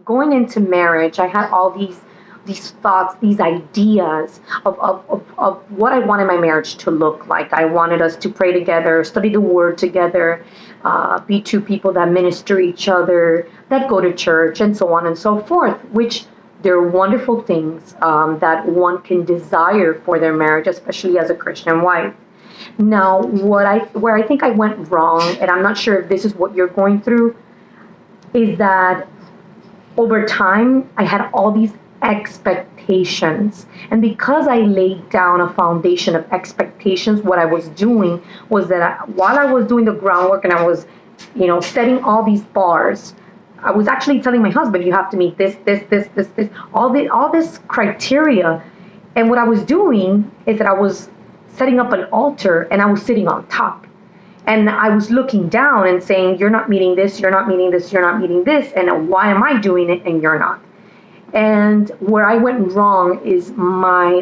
going into marriage, I had all these thoughts, these ideas of what I wanted my marriage to look like. I wanted us to pray together, study the word together, be two people that minister each other, that go to church, and so on and so forth, which they're wonderful things that one can desire for their marriage, especially as a Christian wife. Now, where I think I went wrong, and I'm not sure if this is what you're going through, is that over time I had all these expectations, and because I laid down a foundation of expectations, what I was doing was that while I was doing the groundwork and I was, setting all these bars, I was actually telling my husband, you have to meet this, all this criteria. And what I was doing is that I was setting up an altar and I was sitting on top. And I was looking down and saying, you're not meeting this, you're not meeting this, you're not meeting this. And why am I doing it and you're not? And where I went wrong is my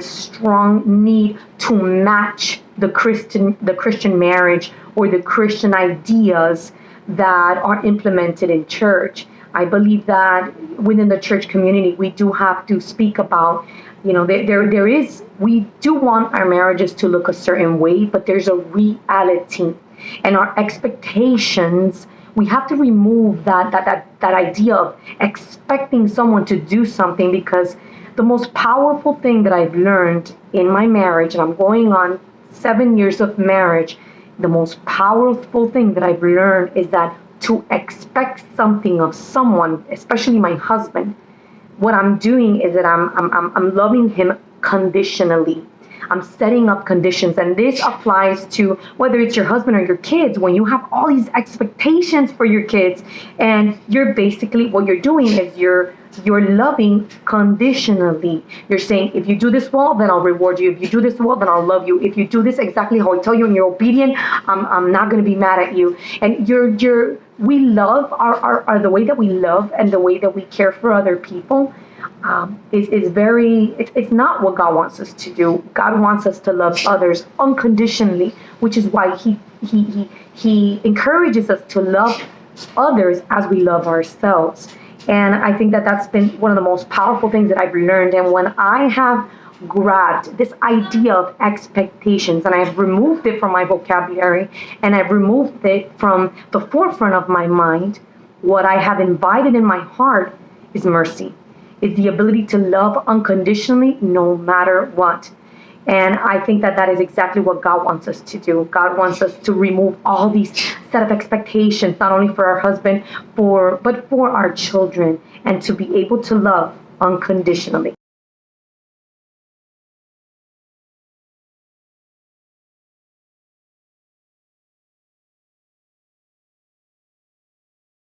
strong need to match the Christian marriage or the Christian ideas that are implemented in church. I believe that within the church community, we do have to speak about, we do want our marriages to look a certain way, but there's a reality, and our expectations, we have to remove that idea of expecting someone to do something, because the most powerful thing that I've learned in my marriage, and I'm going on 7 years of marriage, the most powerful thing that I've learned is that to expect something of someone, especially my husband, what I'm doing is that I'm loving him conditionally. I'm setting up conditions, and this applies to whether it's your husband or your kids. When you have all these expectations for your kids, and you're basically, what you're doing is you're loving conditionally. You're saying, if you do this well, then I'll reward you. If you do this well, then I'll love you. If you do this exactly how I tell you and you're obedient, I'm not going to be mad at you. And we love our the way that we love and the way that we care for other people it's not what God wants us to do. God wants us to love others unconditionally, which is why he encourages us to love others as we love ourselves. And I think that that's been one of the most powerful things that I've learned. And when I have grabbed this idea of expectations and I've removed it from my vocabulary and I've removed it from the forefront of my mind, what I have invited in my heart is mercy, is the ability to love unconditionally no matter what. And I think that that is exactly what God wants us to do. God wants us to remove all these set of expectations, not only for our husband, but for our children, and to be able to love unconditionally.